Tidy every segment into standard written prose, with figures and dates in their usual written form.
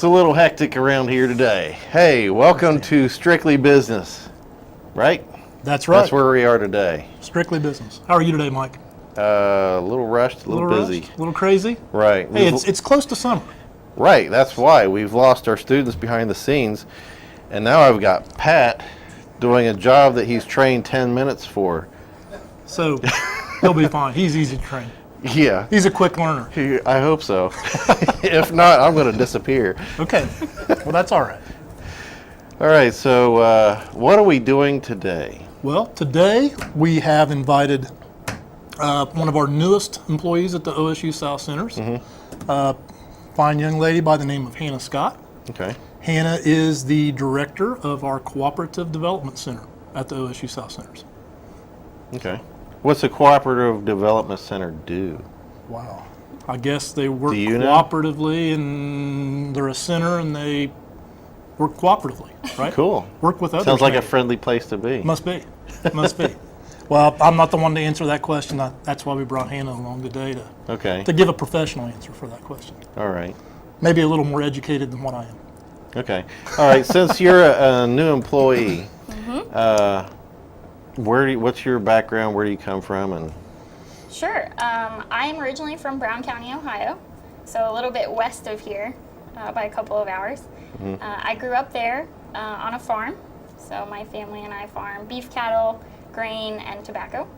It's a little hectic around here today. Hey, welcome to Strictly Business, right? That's right. That's where we are today. Strictly Business. How are you today, Mike? A little rushed, a little busy. Rushed, a little crazy? Right. Hey, it's close to summer. Right, that's why. We've lost our students behind the scenes, and now I've got Pat doing a job that he's trained 10 minutes for. So he'll be fine. He's easy to train. Yeah. He's a quick learner. I hope so. If not, I'm going to disappear. Okay. Well, that's all right. All right, so what are we doing today? Well, today we have invited one of our newest employees at the OSU South Centers, fine young lady by the name of Hannah Scott. Okay. Hannah is the director of our Cooperative Development Center at the OSU South Centers. Okay. What's the Cooperative Development Center do? Wow. I guess they work Do you know? cooperatively, and they're a center, and they work cooperatively, right? Cool. Work with others. Sounds like a maybe. friendly place to be. Must be. Must be. Well, I'm not the one to answer that question. That's why we brought Hannah along today Okay. to give a professional answer for that question. All right. Maybe a little more educated than what I am. Okay. All right. Since you're a new employee, what's your background? Where do you come from? And Sure. I'm originally from Brown County, Ohio, so a little bit west of here by a couple of hours. I grew up there on a farm, so my family and I farm beef cattle, grain, and tobacco.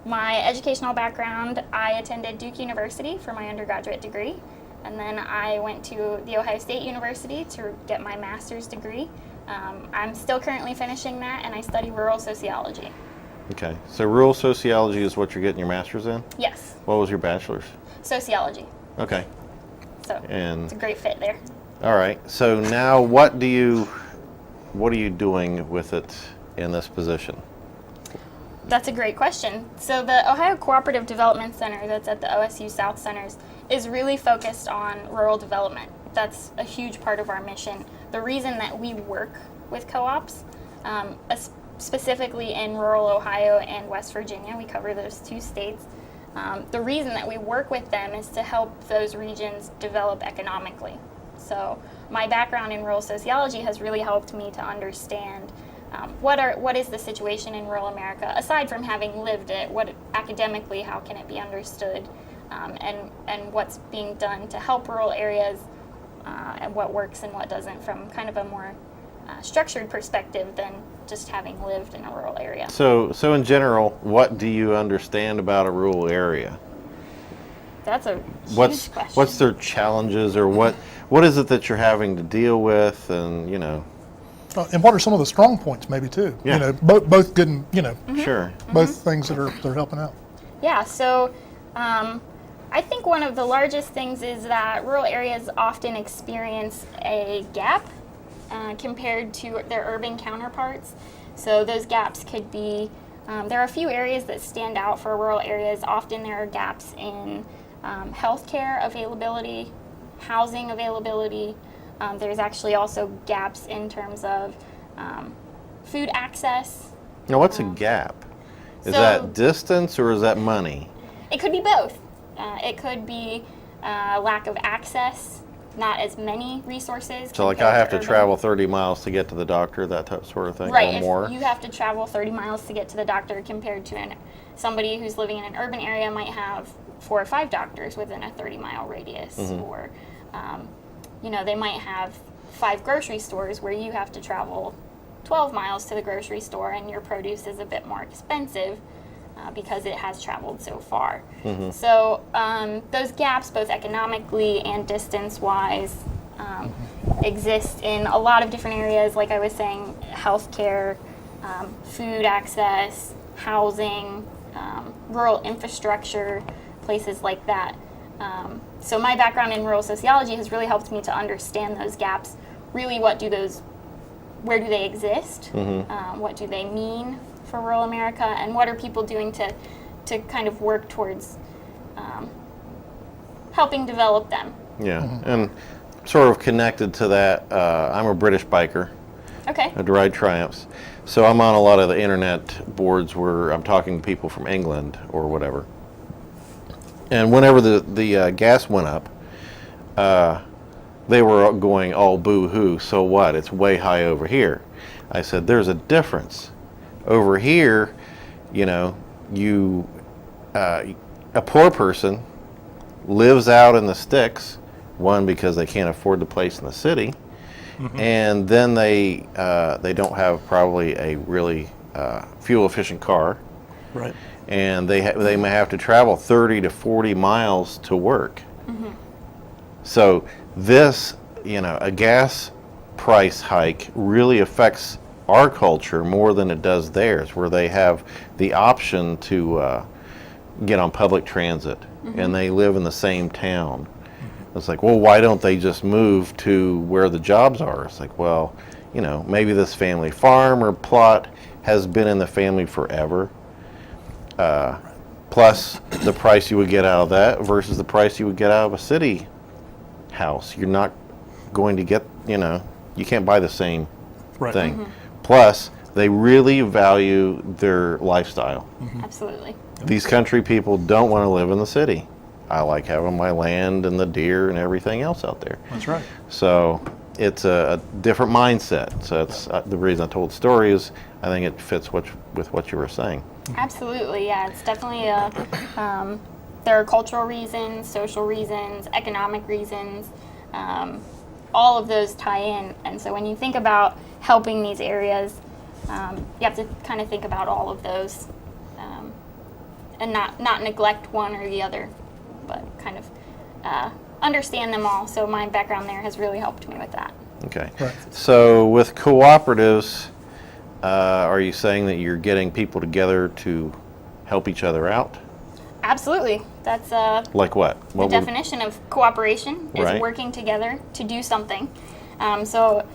My educational background, I attended Duke University for my undergraduate degree, and then I went to the Ohio State University to get my master's degree. I'm still currently finishing that, and I study rural sociology. okay. So rural sociology is what you're getting your master's in? Yes, What was your bachelor's? sociology. Okay. So And it's a great fit there. all right. So now what are you doing with it in this position? That's a great question. So the Ohio Cooperative Development Center that's at the OSU South Centers is really focused on rural development. That's a huge part of our mission. The reason that we work with co-ops, specifically in rural Ohio and West Virginia, we cover those two states, the reason that we work with them is to help those regions develop economically. So my background in rural sociology has really helped me to understand what is the situation in rural America, aside from having lived it, academically, how can it be understood, and what's being done to help rural areas, and what works and what doesn't from kind of a more structured perspective than just having lived in a rural area. So in general, what do you understand about a rural area? That's a huge question. What's their challenges, or what is it that you're having to deal with, and And what are some of the strong points, maybe too? Yeah. You know, both good and Sure. both things that are helping out. Yeah, so I think one of the largest things is that rural areas often experience a gap compared to their urban counterparts. So those gaps could be, there are a few areas that stand out for rural areas. Often there are gaps in healthcare availability, housing availability. There's actually also gaps in terms of food access. Now, what's a gap? Is so- that distance or is that money? It could be both. It could be lack of access, not as many resources. So, like, I compared have to urban. travel 30 miles to get to the doctor, that sort of thing, Right, or if more? you have to travel 30 miles to get to the doctor compared to somebody who's living in an urban area might have 4 or 5 doctors within a 30-mile radius, or they might have 5 grocery stores where you have to travel 12 miles to the grocery store, and your produce is a bit more expensive because it has traveled so far. So those gaps, both economically and distance-wise, exist in a lot of different areas. Like I was saying, healthcare, food access, housing, rural infrastructure, places like that. So my background in rural sociology has really helped me to understand those gaps. Really, where do they exist? What do they mean for rural America? And what are people doing to kind of work towards helping develop them? Yeah, and sort of connected to that, I'm a British biker. Okay. I ride Triumphs. So I'm on a lot of the internet boards where I'm talking to people from England or whatever. And whenever the gas went up, they were going, oh, boo-hoo, so what? It's way high over here. I said, there's a difference. Over here, you know, a poor person lives out in the sticks, one, because they can't afford the place in the city, and then they don't have probably a really fuel-efficient car, Right. and they may have to travel 30 to 40 miles to work. So this, you know, a gas price hike really affects our culture more than it does theirs, where they have the option to get on public transit and they live in the same town. It's like, well, why don't they just move to where the jobs are? It's like, well, you know, maybe this family farm or plot has been in the family forever. Plus the price you would get out of that versus the price you would get out of a city house. You're not going to get, you know, you can't buy the same Right. thing. Plus, they really value their lifestyle. Absolutely. These country people don't want to live in the city. I like having my land and the deer and everything else out there. That's right. So it's a different mindset. So it's the reason I told the story is I think it fits with what you were saying. Absolutely, yeah. It's definitely there are cultural reasons, social reasons, economic reasons. All of those tie in. And so when you think about helping these areas, you have to kind of think about all of those and not neglect one or the other, but kind of understand them all. So my background there has really helped me with that. Okay. Right. So with cooperatives, are you saying that you're getting people together to help each other out? Absolutely. That's Like what? the definition of cooperation is Right. working together to do something. So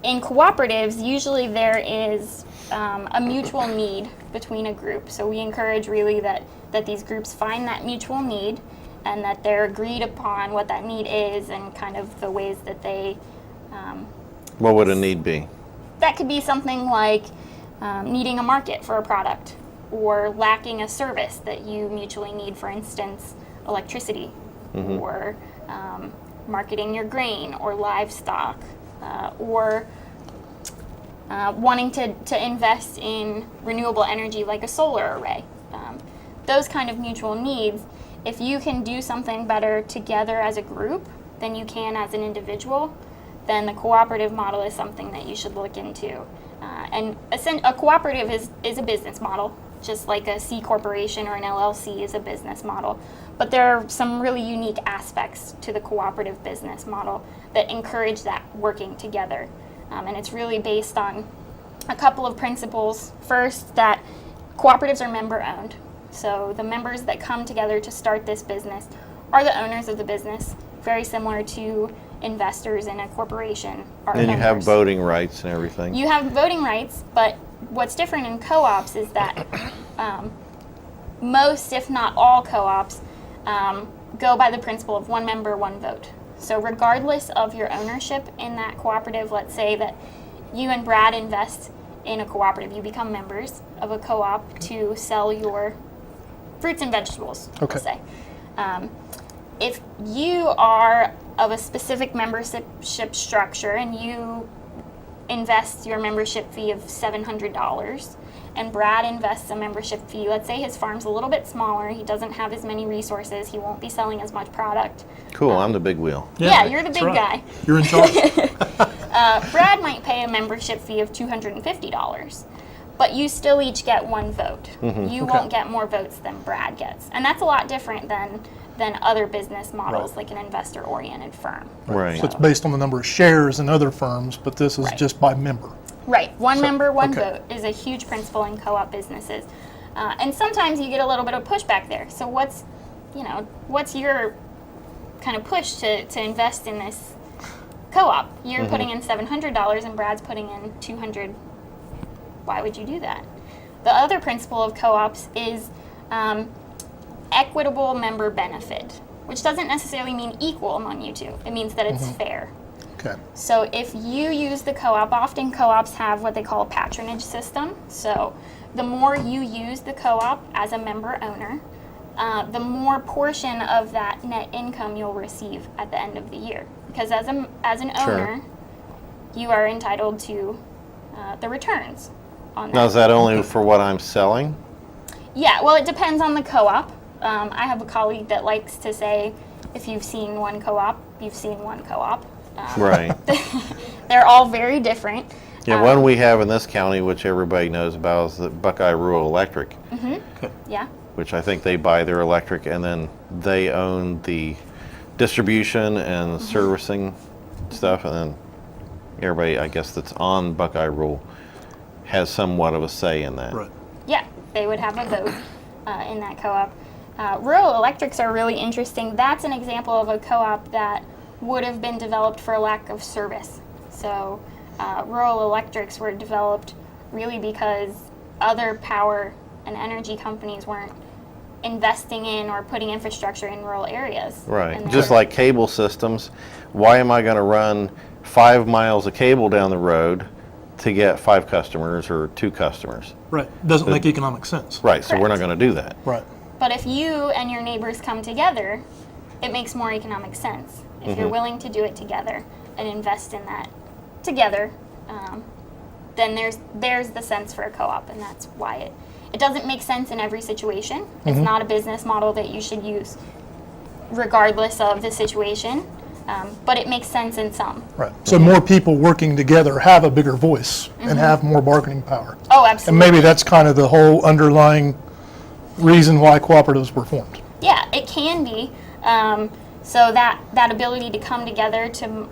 in cooperatives, usually there is a mutual need between a group. So we encourage really that these groups find that mutual need and that they're agreed upon what that need is and kind of the ways that they, What would a need be? that could be something like needing a market for a product or lacking a service that you mutually need, for instance, electricity, or marketing your grain or livestock, or wanting to invest in renewable energy like a solar array. Those kind of mutual needs, if you can do something better together as a group than you can as an individual, then the cooperative model is something that you should look into. And a cooperative is a business model, just like a C corporation or an LLC is a business model. But there are some really unique aspects to the cooperative business model that encourage that working together. And it's really based on a couple of principles. First, that cooperatives are member owned. So the members that come together to start this business are the owners of the business, very similar to investors in a corporation are And you have members. voting rights and everything. You have voting rights, but what's different in co-ops is that most, if not all co-ops, go by the principle of one member, one vote. So regardless of your ownership in that cooperative, let's say that you and Brad invest in a cooperative, you become members of a co-op to sell your fruits and vegetables, Okay. let's say. If you are of a specific membership structure and you invest your membership fee of $700 and Brad invests a membership fee, let's say his farm's a little bit smaller, he doesn't have as many resources, he won't be selling as much product. Cool, I'm the big wheel. Yeah, you're the that's big right. guy. You're in charge. Brad might pay a membership fee of $250, but you still each get one vote. You won't get more votes than Brad gets. And that's a lot different than other business models, Right. like an investor-oriented firm. Right. So it's based on the number of shares in other firms, but this is Right. just by member. Right, one member, one okay. vote is a huge principle in co-op businesses. And sometimes you get a little bit of pushback there. So what's your kind of push to invest in this co-op? You're putting in $700 and Brad's putting in $200. Why would you do that? The other principle of co-ops is equitable member benefit, which doesn't necessarily mean equal among you two. It means that it's fair. Okay. So if you use the co-op, often co-ops have what they call a patronage system. So the more you use the co-op as a member owner, the more portion of that net income you'll receive at the end of the year. because as an owner, you are entitled to the returns on that. Now, is that only for what I'm selling? Yeah, well, it depends on the co-op. I have a colleague that likes to say, if you've seen one co-op, you've seen one co-op. Right. They're all very different. Yeah, one we have in this county, which everybody knows about, is the Buckeye Rural Electric, Yeah. which I think they buy their electric and then they own the distribution and servicing stuff, and then everybody, I guess, that's on Buckeye Rural has somewhat of a say in that. Right. Yeah, they would have a vote in that co-op. Rural electrics are really interesting. That's an example of a co-op that would have been developed for a lack of service. So rural electrics were developed really because other power and energy companies weren't investing in or putting infrastructure in rural areas. Right. And Just they're- like cable systems, why am I going to run 5 miles of cable down the road to get 5 customers or 2 customers? Right. Doesn't make economic sense. Right, so we're not Correct. going to do that. Right. But if you and your neighbors come together, it makes more economic sense. If you're willing to do it together and invest in that together, then there's the sense for a co-op, and that's why it doesn't make sense in every situation. It's not a business model that you should use regardless of the situation, but it makes sense in some. Right. So more people working together have a bigger voice and have more bargaining power. Oh, And absolutely. maybe that's kind of the whole underlying reason why cooperatives were formed. Yeah, it can be. So that ability to come together, to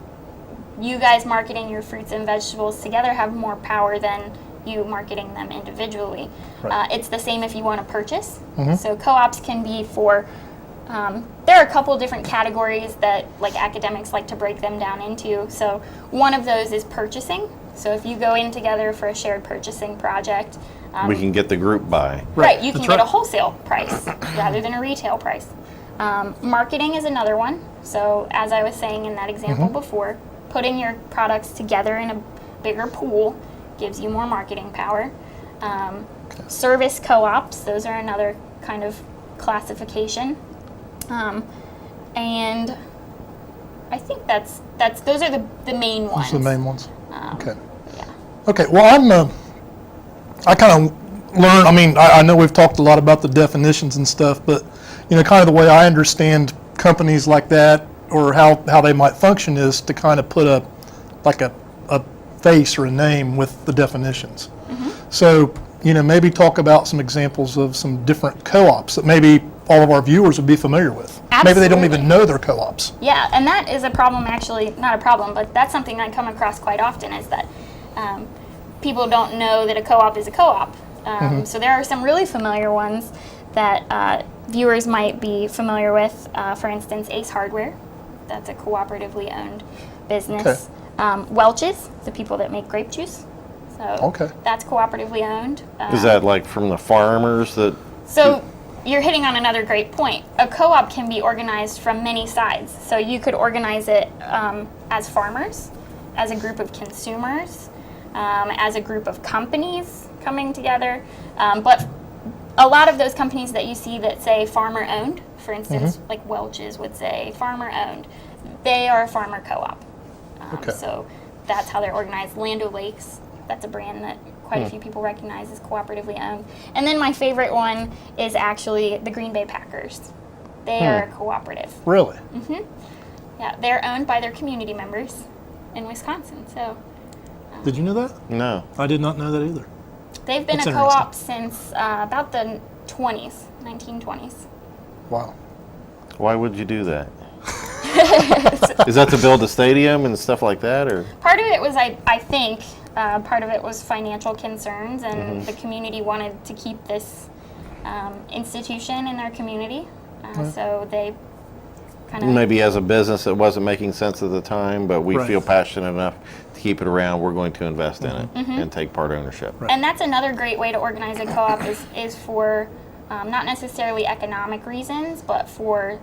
you guys marketing your fruits and vegetables together, have more power than you marketing them individually. Right. It's the same if you want to purchase. So co-ops can be for, there are a couple different categories that like academics like to break them down into. So one of those is purchasing. So if you go in together for a shared purchasing project, We can get the group buy. right, you can That's get a right. wholesale price rather than a retail price. Marketing is another one. So as I was saying in that example before, putting your products together in a bigger pool gives you more marketing power. Service co-ops, those are another kind of classification. And I think those are the main ones. Those are the main ones. Okay. Yeah. Okay, well, I kind of learn, I mean, I know we've talked a lot about the definitions and stuff, but, you know, kind of the way I understand companies like that or how they might function is to kind of put a face or a name with the definitions. So, you know, maybe talk about some examples of some different co-ops that maybe all of our viewers would be familiar with. Maybe they don't Absolutely. even know they're co-ops. Yeah, and that is a problem, actually, not a problem, but that's something I come across quite often, is that people don't know that a co-op is a co-op. So there are some really familiar ones that viewers might be familiar with. For instance, Ace Hardware, that's a cooperatively owned business. Welch's, the people that make grape juice. So Okay. that's cooperatively owned. Is that like from the farmers that, So you're hitting on another great point. A co-op can be organized from many sides. So you could organize it as farmers, as a group of consumers, as a group of companies coming together. But a lot of those companies that you see that say farmer owned, for instance, like Welch's would say farmer owned, they are a farmer co-op. Okay. So that's how they're organized. Land O'Lakes, that's a brand that quite a few people recognize as cooperatively owned. And then my favorite one is actually the Green Bay Packers. They are a cooperative. Really? Yeah, they're owned by their community members in Wisconsin. So Did you know that? no? I did not know that either. they've been That's a co-op since about the 1920s. Wow. Why would you do that? Is that to build a stadium and stuff like that, or? Part of it was, I think, part of it was financial concerns, and the community wanted to keep this institution in their community. So they kind of... Maybe as a business it wasn't making sense at the time, but we Right. feel passionate enough to keep it around, we're going to invest in it and take part ownership. Right. And that's another great way to organize a co-op is for not necessarily economic reasons, but for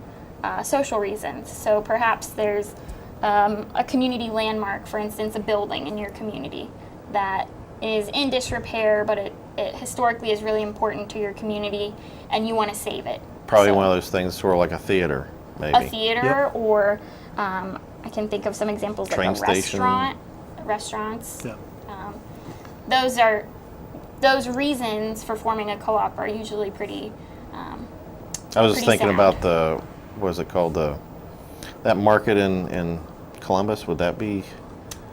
social reasons. So perhaps there's a community landmark, for instance, a building in your community that is in disrepair, but it historically is really important to your community, and you want to save it. Probably So one of those things sort of like a theater, maybe. a theater or I can think of some examples Train like a station. restaurants. Yeah. Those reasons for forming a co-op are usually pretty. I was just pretty thinking sound. about what is it called, that market in Columbus, would that be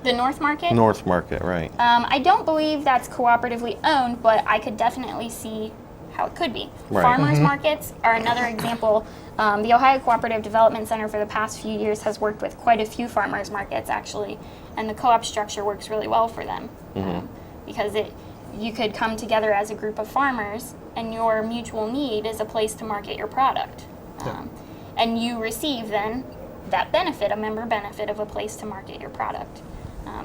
The North Market. North Market, right? I don't believe that's cooperatively owned, but I could definitely see how it could be. Right. Farmers markets are another example. The Ohio Cooperative Development Center for the past few years has worked with quite a few farmers markets actually, and the co-op structure works really well for them because you could come together as a group of farmers, and your mutual need is a place to market your product, and you receive then that benefit, a member benefit of a place to market your product.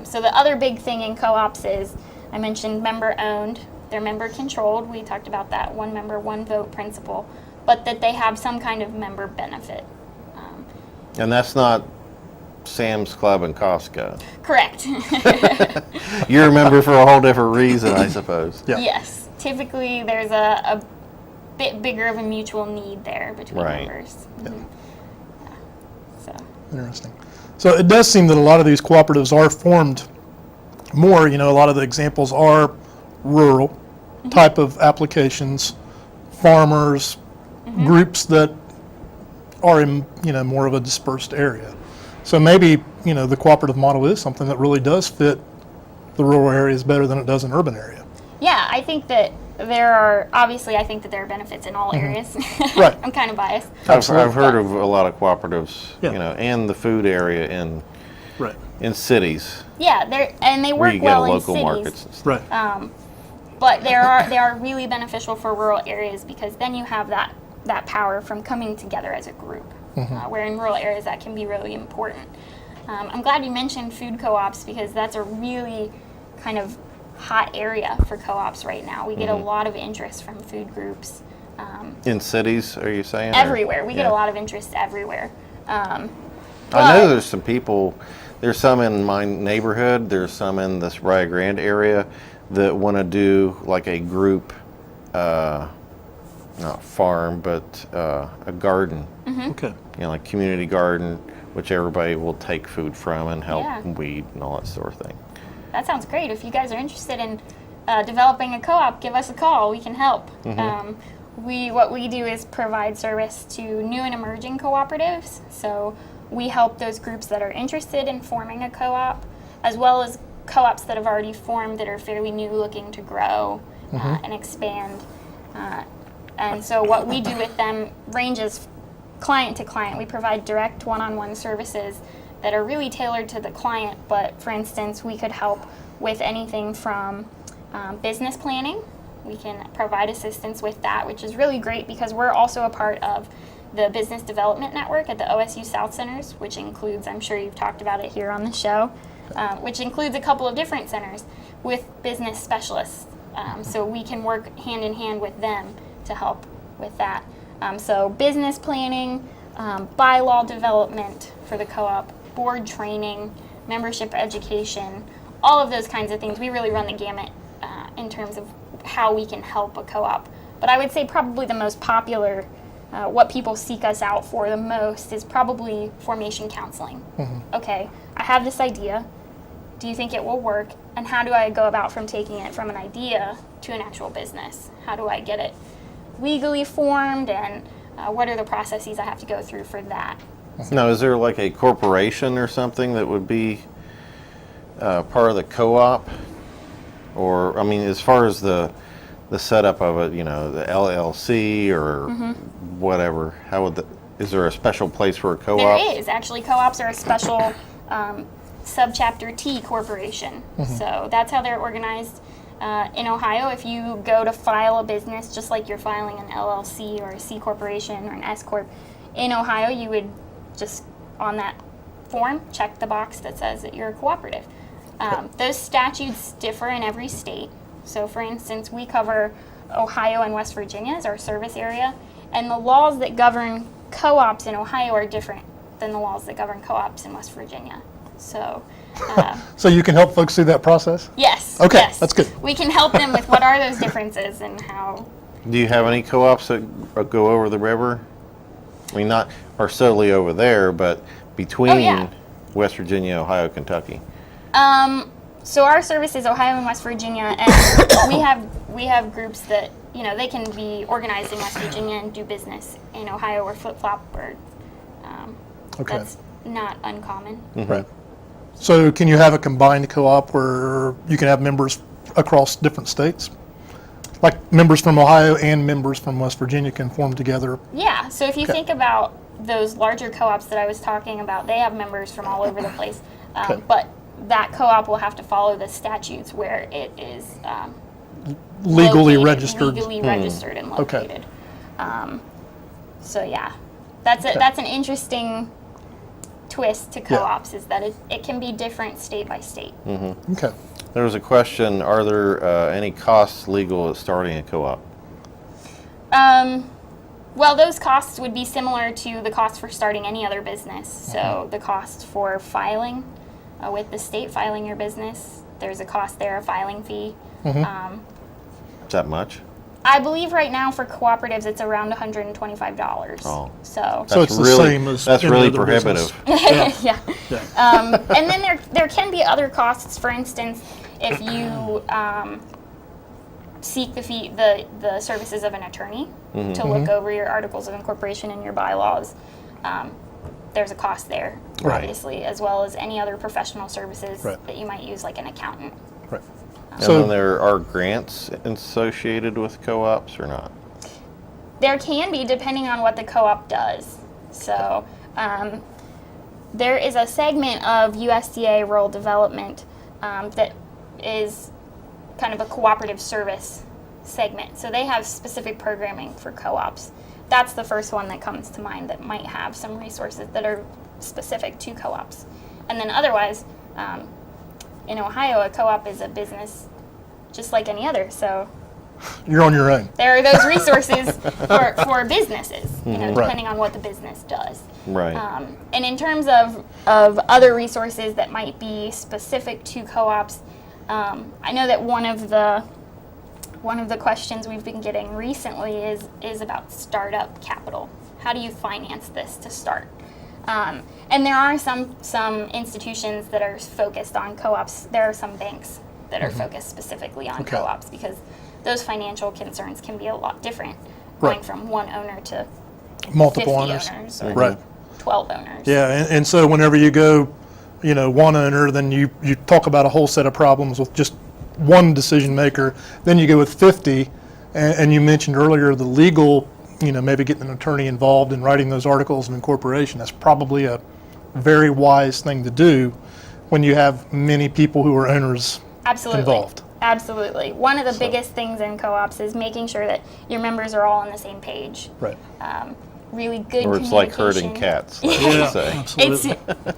So the other big thing in co-ops is, I mentioned member owned, they're member controlled, we talked about that one member, one vote principle, but that they have some kind of member benefit. And that's not Sam's Club and Costco. Correct. You're a member for a whole different reason, I suppose. Yeah. Yes, typically there's a bit bigger of a mutual need there between Right. members. So. Interesting. So it does seem that a lot of these cooperatives are formed more, a lot of the examples are rural type of applications, farmers, groups that are in, more of a dispersed area. So maybe, the cooperative model is something that really does fit the rural areas better than it does an urban area. Yeah, I think that I think that there are benefits in all areas. Right. I'm kind of biased. I've heard of a lot of cooperatives, Yeah. and the food area Right. in cities Yeah, they where work you get well in local cities. markets and stuff. Right. But they are really beneficial for rural areas because then you have that power from coming together as a group. Where in rural areas that can be really important. I'm glad you mentioned food co-ops because that's a really kind of hot area for co-ops right now. We get a lot of interest from food groups. In cities, are you saying? or- Everywhere. We get Yeah. a lot of interest everywhere. I know but- there's some people, there's some in my neighborhood, there's some in this Rio Grande area that want to do like a group, not farm, but a garden, Okay. like community garden, which everybody will take food from and help Yeah. weed and all that sort of thing. That sounds great. If you guys are interested in developing a co-op, give us a call. We can help. What we do is provide service to new and emerging cooperatives. So we help those groups that are interested in forming a co-op, as well as co-ops that have already formed that are fairly new, looking to grow and expand. And so what we do with them ranges client to client. We provide direct one-on-one services that are really tailored to the client, but for instance, we could help with anything from business planning. We can provide assistance with that, which is really great because we're also a part of the Business Development Network at the OSU South Centers, which includes, I'm sure you've talked about it here on the show, which includes a couple of different centers with business specialists. So we can work hand in hand with them to help with that. So business planning, bylaw development for the co-op, board training, membership education, all of those kinds of things. We really run the gamut in terms of how we can help a co-op. But I would say probably the most popular, what people seek us out for the most is probably formation counseling. Okay, I have this idea. Do you think it will work? And how do I go about from taking it from an idea to an actual business? How do I get it legally formed, and what are the processes I have to go through for that? Now, is there like a corporation or something that would be part of the co-op? Or, I mean, as far as the setup of it, the LLC or whatever, how would is there a special place for a co-op? There is. Actually, co-ops are a special subchapter T corporation. So that's how they're organized. In Ohio, if you go to file a business, just like you're filing an LLC or a C corporation or an S corp, in Ohio, you would just on that form check the box that says that you're a cooperative. Those statutes differ in every state. So, for instance, we cover Ohio and West Virginia as our service area, and the laws that govern co-ops in Ohio are different than the laws that govern co-ops in West Virginia. So. So you can help folks through that process? Yes. Okay, yes. that's good. We can help them with what are those differences and how. Do you have any co-ops that go over the river? I mean, not are solely over there, but between. Oh, yeah. West Virginia, Ohio, Kentucky? So our service is Ohio and West Virginia, and we have groups that, they can be organized in West Virginia and do business in Ohio or flip-flop, or Okay. that's not uncommon. Right. So can you have a combined co-op where you can have members across different states? Like members from Ohio and members from West Virginia can form together? Yeah, so if you Okay. think about those larger co-ops that I was talking about, they have members from all over the place. Okay. But that co-op will have to follow the statutes where it is Legally located, registered? legally registered and Okay. located. So yeah, that's an interesting twist to co-ops, is that it can be different state by state. Okay. There was a question, are there any costs legal at starting a co-op? Well, those costs would be similar to the cost for starting any other business. So the cost for filing with the state, filing your business, there's a cost there, a filing fee. Is that much? I believe right now for cooperatives it's around $125. Oh. So So it's the same as That's any really other business. prohibitive. yeah. Yeah. And then there can be other costs. For instance, if you seek the services of an attorney to look over your articles of incorporation and your bylaws, there's a cost there, Right. obviously, as well as any other professional services Right. that you might use, like an accountant. Right. And So- then there are grants associated with co-ops or not? There can be, depending on what the co-op does. So there is a segment of USDA rural development that is kind of a cooperative service segment. So they have specific programming for co-ops. That's the first one that comes to mind that might have some resources that are specific to co-ops. And then otherwise, in Ohio, a co-op is a business just like any other. So You're on your own. there are those resources for businesses, Right. depending on what the business does. Right. And in terms of other resources that might be specific to co-ops, I know that one of the questions we've been getting recently is about startup capital. How do you finance this to start? And there are some institutions that are focused on co-ops. There are some banks that are focused specifically on Okay. co-ops, because those financial concerns can be a lot different, going Right. from one owner to Multiple 50 owners. owners or Right. 12 owners. Yeah, and so whenever you go, one owner, then you talk about a whole set of problems with just one decision maker. Then you go with 50, and you mentioned earlier the legal, maybe getting an attorney involved in writing those articles of incorporation. That's probably a very wise thing to do when you have many people who are owners Absolutely. involved. Absolutely. One of the biggest things in co-ops is making sure that your members are all on the same page. Right. Really good Or it's like herding communication. cats, like they say. It's absolutely.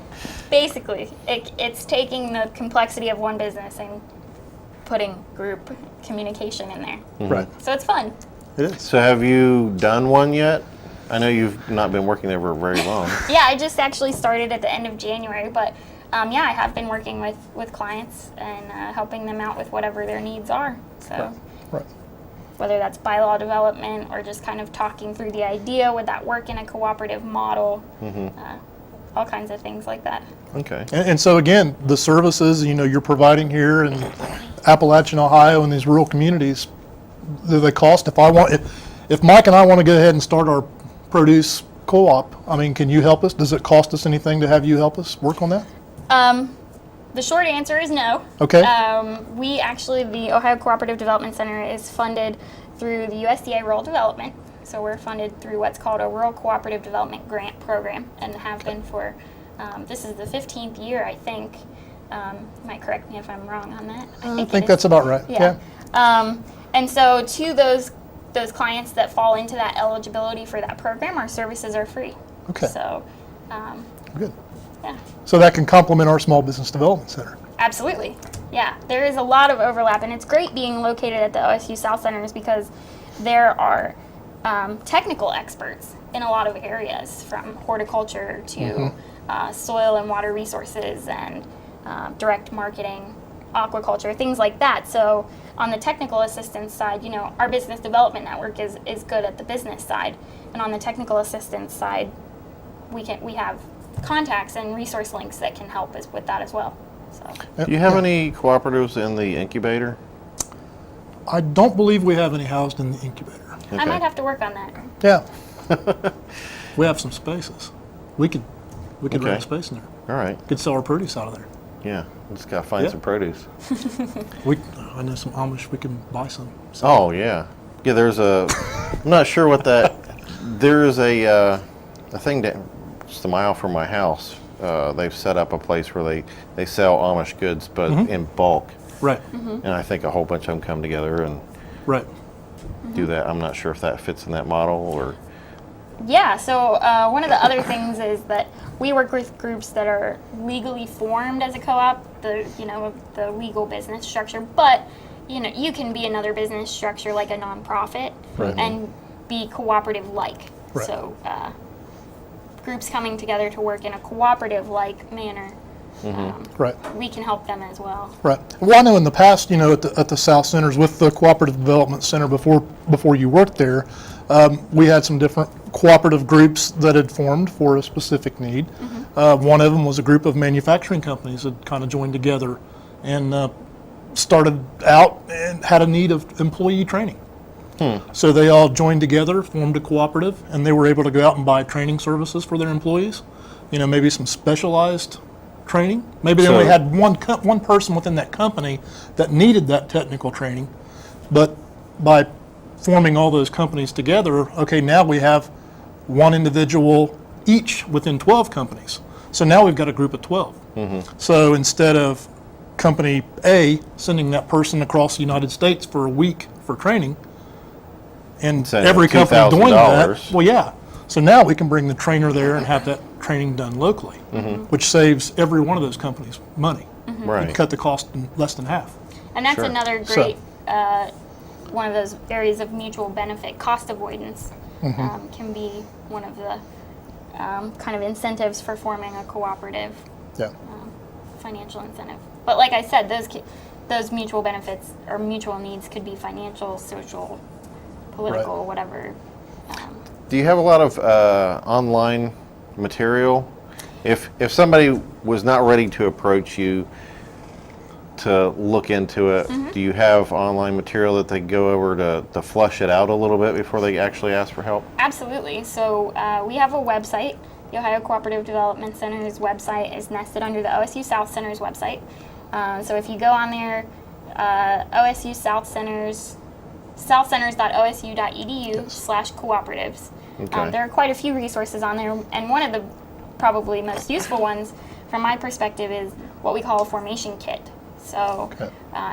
basically it's taking the complexity of one business and putting group communication in there. Right. So it's fun. It is. So have you done one yet? I know you've not been working there for very long. Yeah, I just actually started at the end of January, but I have been working with clients and helping them out with whatever their needs are. So Right. whether that's bylaw development or just kind of talking through the idea, would that work in a cooperative model, all kinds of things like that. Okay. And so again, the services you're providing here in Appalachian, Ohio, and these rural communities, they cost. If Mike and I want to go ahead and start our produce co-op, can you help us? Does it cost us anything to have you help us work on that? The short answer is no. Okay. We actually, the Ohio Cooperative Development Center is funded through the USDA Rural Development. So we're funded through what's called a Rural Cooperative Development Grant Program, and have been for, this is the 15th year, I think. You might correct me if I'm wrong on that. I it think is. that's about right. Yeah. And so to those clients that fall into that eligibility for that program, our services are free. Okay. So, Good. yeah. So that can complement our Small Business Development Center. Absolutely. Yeah, there is a lot of overlap, and it's great being located at the OSU South Centers, because there are technical experts in a lot of areas, from horticulture to soil and water resources and direct marketing, aquaculture, things like that. So on the technical assistance side, our business development network is good at the business side, and on the technical assistance side, we have contacts and resource links that can help us with that as well. So Do you have any cooperatives in the incubator? I don't believe we have any housed in the incubator. I Okay. might have to work on that. Yeah. We have some spaces. We could Okay. rent space in there. All right. Could sell our produce out of there. Yeah. Just got to find Yeah. some produce. I know some Amish. We can buy some. Oh, yeah. Yeah, there's a, I'm not sure what that, there's a thing that, just a mile from my house, they've set up a place where they sell Amish goods, but in bulk. Right. And I think a whole bunch of them come together and Right. do that. I'm not sure if that fits in that model or, Yeah, so one of the other things is that we work with groups that are legally formed as a co-op, the legal business structure, but you can be another business structure like a nonprofit Right. and be cooperative-like. Right. So groups coming together to work in a cooperative-like manner, Right. we can help them as well. Right. Well, I know in the past, at the South Centers with the Cooperative Development Center before you worked there, we had some different cooperative groups that had formed for a specific need. One of them was a group of manufacturing companies that kind of joined together and started out and had a need of employee training. So they all joined together, formed a cooperative, and they were able to go out and buy training services for their employees. Maybe some specialized training. Maybe they only So- had one person within that company that needed that technical training, but by forming all those companies together, okay, now we have one individual each within 12 companies. So now we've got a group of 12. So instead of company A sending that person across the United States for a week for training, and Say every company doing that, $2,000. well, yeah. So now we can bring the trainer there and have that training done locally, which saves every one of those companies money. right. Cut the cost in less than half. And that's Sure. another So- great, one of those areas of mutual benefit. Cost avoidance can be one of the kind of incentives for forming a cooperative, Yeah. financial incentive. But like I said, those mutual benefits or mutual needs could be financial, social, political, whatever. Do you have a lot of online material? If somebody was not ready to approach you to look into it, do you have online material that they go over to flush it out a little bit before they actually ask for help? Absolutely. So we have a website. The Ohio Cooperative Development Center's website is nested under the OSU South Centers website. So if you go on there, OSU South Centers, southcenters.osu.edu/cooperatives. Okay. There are quite a few resources on there, and one of the probably most useful ones from my perspective is what we call a formation kit. So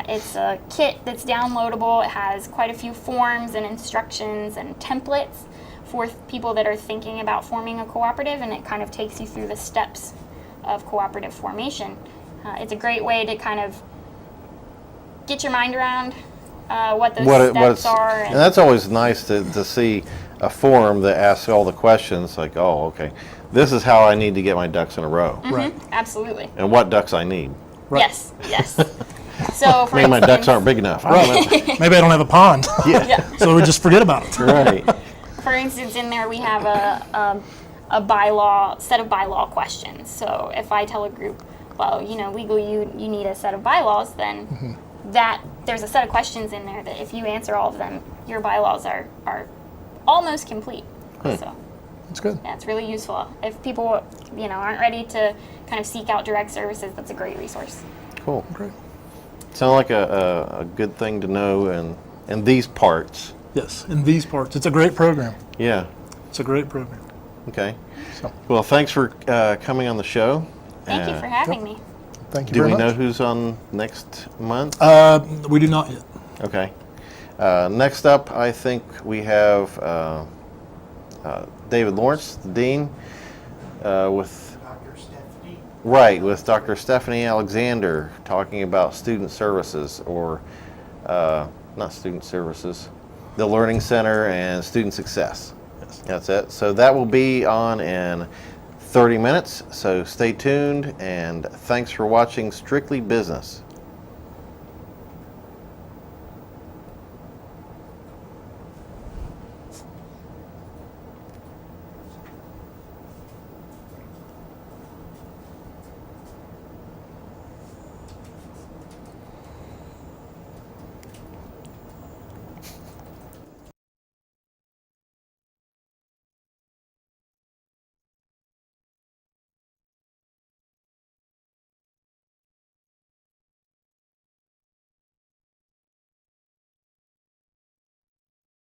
it's a kit that's downloadable. It has quite a few forms and instructions and templates for people that are thinking about forming a cooperative, and it kind of takes you through the steps of cooperative formation. It's a great way to kind of get your mind around what those steps are. And that's always nice to see a form that asks all the questions, like, oh, okay, this is how I need to get my ducks in a row, Right. Absolutely. and what ducks I need. Right. Yes. So for Maybe my ducks instance- aren't big enough. I don't know. Maybe I don't have a pond, Yeah. so we just forget about it. Right. For instance, in there we have a set of bylaw questions. So if I tell a group, well, legally you need a set of bylaws, then that there's a set of questions in there that if you answer all of them, your bylaws are almost complete. So That's good. yeah, it's really useful. If people aren't ready to kind of seek out direct services, that's a great resource. Cool. Great. Sound like a good thing to know in these parts. Yes, in these parts. It's a great program. Yeah. It's a great program. Okay. So, Well, thanks for coming on the show. Thank you for having me. thank you Do very we much. know who's on next month? We do not yet. Okay. Next up, I think we have David Lawrence, the dean, with Dr. Stephanie. with Dr. Stephanie Alexander, talking about student services, or not student services, the Learning Center and student success. Yes. That's it. So that will be on in 30 minutes. So stay tuned, and thanks for watching Strictly Business.